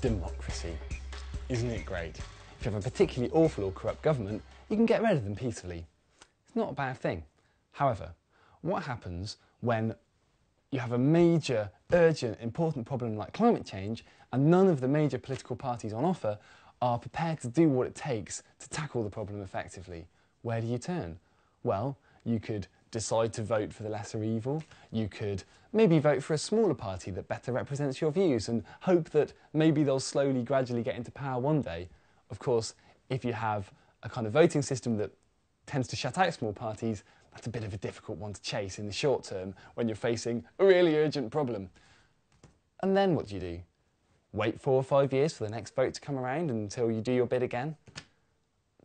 Democracy. Isn't it great? If you have a particularly awful or corrupt government, you can get rid of them peacefully. It's not a bad thing. However, what happens when you have a major, urgent, important problem like climate change and none of the major political parties on offer are prepared to do what it takes to tackle the problem effectively? Where do you turn? Well, you could decide to vote for the lesser evil. You could maybe vote for a smaller party that better represents your views and hope that maybe they'll slowly, gradually get into power one day. Of course, if you have a kind of voting system that tends to shut out small parties, that's a bit of a difficult one to chase in the short term when you're facing a really urgent problem. And then what do? Wait 4 or 5 years for the next vote to come around until you do your bit again?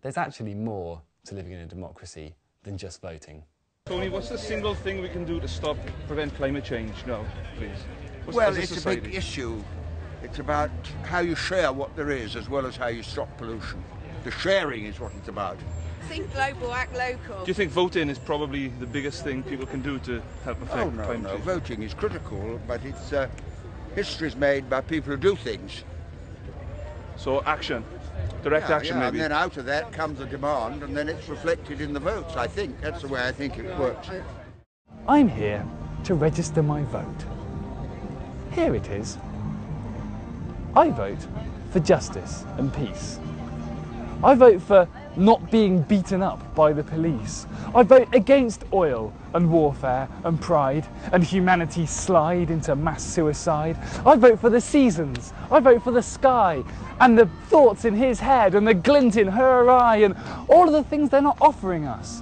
There's actually more to living in a democracy than just voting. Tony, what's the single thing we can do to prevent climate change now, please? Well, it's a big issue. It's about how you share what there is as well as how you stop pollution. The sharing is what it's about. Think global, act local. Do you think voting is probably the biggest thing people can do to help affect climate change? Voting is critical, but it's history is made by people who do things. So action, direct action maybe. And then out of that comes a demand and then it's reflected in the votes, I think. That's the way I think it works. I'm here to register my vote. Here it is. I vote for justice and peace. I vote for not being beaten up by the police. I vote against oil and warfare and pride and humanity's slide into mass suicide. I vote for the seasons. I vote for the sky and the thoughts in his head and the glint in her eye and all of the things they're not offering us.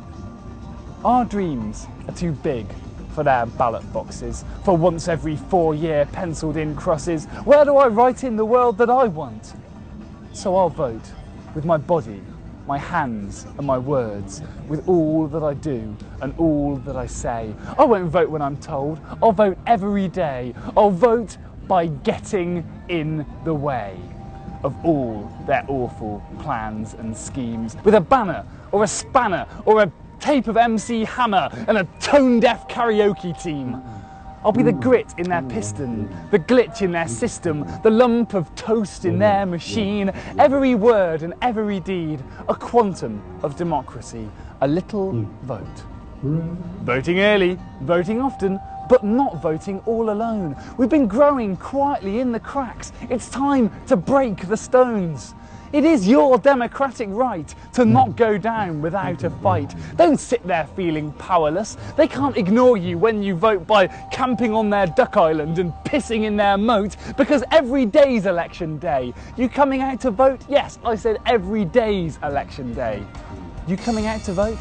Our dreams are too big for their ballot boxes, for once every 4-year penciled in crosses. Where do I write in the world that I want? So I'll vote with my body, my hands and my words, with all that I do and all that I say. I won't vote when I'm told, I'll vote every day. I'll vote by getting in the way of all their awful plans and schemes. With a banner or a spanner or a tape of MC Hammer and a tone-deaf karaoke team. I'll be the grit in their piston, the glitch in their system, the lump of toast in their machine, every word and every deed, a quantum of democracy, a little vote. Voting early, voting often, but not voting all alone. We've been growing quietly in the cracks. It's time to break the stones. It is your democratic right to not go down without a fight. Don't sit there feeling powerless. They can't ignore you when you vote by camping on their duck island and pissing in their moat, because every day's election day. You coming out to vote? Yes, I said every day's election day. You coming out to vote?